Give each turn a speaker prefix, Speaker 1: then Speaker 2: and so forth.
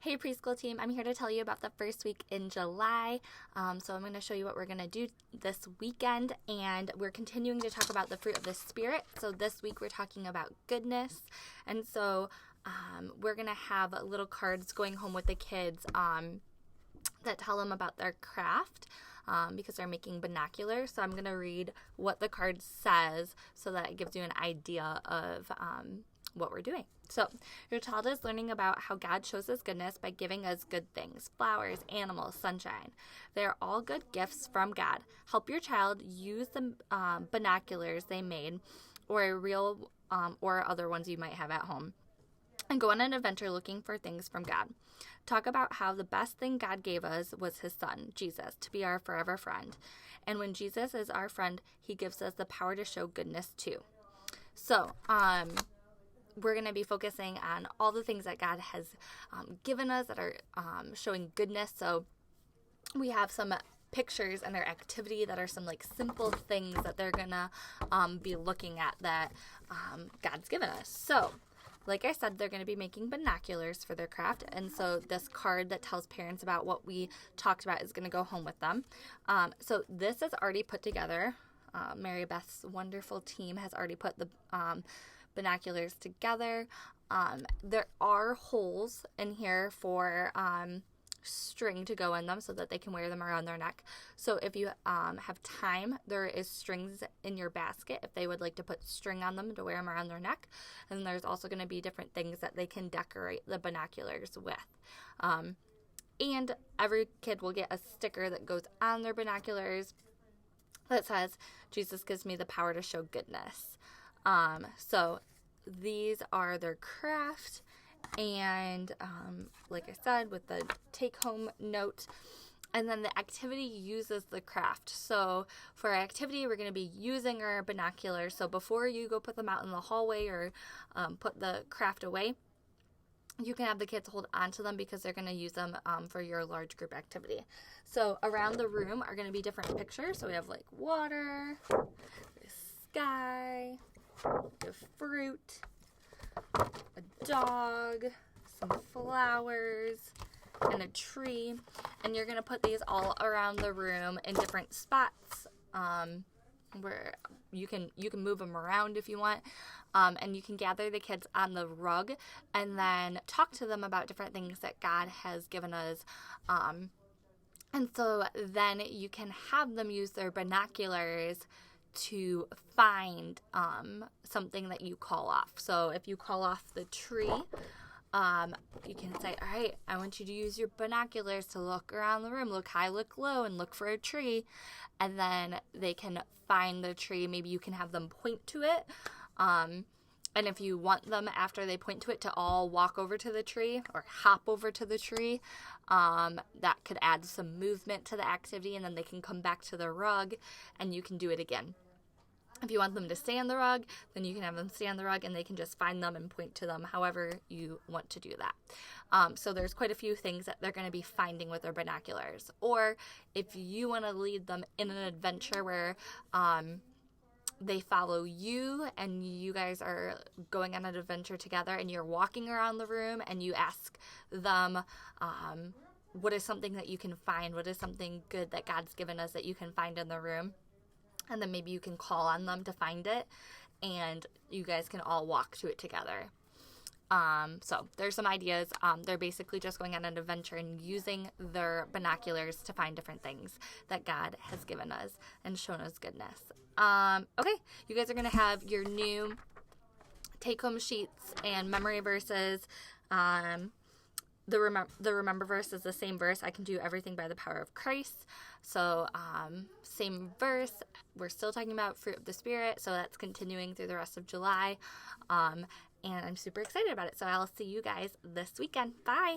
Speaker 1: Hey preschool team, I'm here to tell you about the first week in July. So I'm going to show you what we're going to do this weekend, and we're continuing to talk about the fruit of the Spirit. So this week we're talking about goodness, and so we're going to have little cards going home with the kids that tell them about their craft. Because they're making binoculars. So I'm going to read what the card says so that it gives you an idea of what we're doing. So your child is learning about how God shows his goodness by giving us good things: flowers, animals, sunshine. They're all good gifts from God. Help your child use the binoculars they made, or real or other ones you might have at home, and go on an adventure looking for things from God. Talk about how the best thing God gave us was his son, Jesus, to be our forever friend. And when Jesus is our friend, he gives us the power to show goodness too. So, we're going to be focusing on all the things that God has given us that are showing goodness. So we have some pictures in our activity that are some simple things that they're going to be looking at that God's given us. So like I said, they're going to be making binoculars for their craft, and so this card that tells parents about what we talked about is going to go home with them. So this is already put together. Mary Beth's wonderful team has already put the binoculars together. There are holes in here for string to go in them so that they can wear them around their neck. So if you have time, there is strings in your basket if they would like to put string on them to wear them around their neck. And there's also going to be different things that they can decorate the binoculars with. And every kid will get a sticker that goes on their binoculars that says, Jesus gives me the power to show goodness. So these are their craft. And like I said, with the take-home note, and then the activity uses the craft. So for our activity, we're going to be using our binoculars. So before you go put them out in the hallway or put the craft away, you can have the kids hold on to them because they're going to use them for your large group activity. So around the room are going to be different pictures. So we have water, the sky, the fruit, a dog, some flowers, and a tree. And you're going to put these all around the room in different spots where you can move them around if you want. And you can gather the kids on the rug and then talk to them about different things that God has given us. And so then you can have them use their binoculars to find something that you call off. So if you call off the tree, you can say, all right, I want you to use your binoculars to look around the room, look high, look low, and look for a tree. And then they can find the tree. Maybe you can have them point to it. And if you want them, after they point to it, to all walk over to the tree or hop over to the tree, that could add some movement to the activity, and then they can come back to the rug and you can do it again. If you want them to stay on the rug, then you can have them stay on the rug and they can just find them and point to them however you want to do that. So there's quite a few things that they're going to be finding with their binoculars. Or if you want to lead them in an adventure where they follow you and you guys are going on an adventure together and you're walking around the room and you ask them, what is something that you can find? What is something good that God's given us that you can find in the room? And then maybe you can call on them to find it, and you guys can all walk to it together. So there's some ideas. They're basically just going on an adventure and using their binoculars to find different things that God has given us and shown us goodness. Okay, you guys are going to have your new take-home sheets and memory verses. The remember verse is the same verse. I can do everything by the power of Christ. So same verse. We're still talking about fruit of the Spirit. So that's continuing through the rest of July. And I'm super excited about it. So I'll see you guys this weekend. Bye.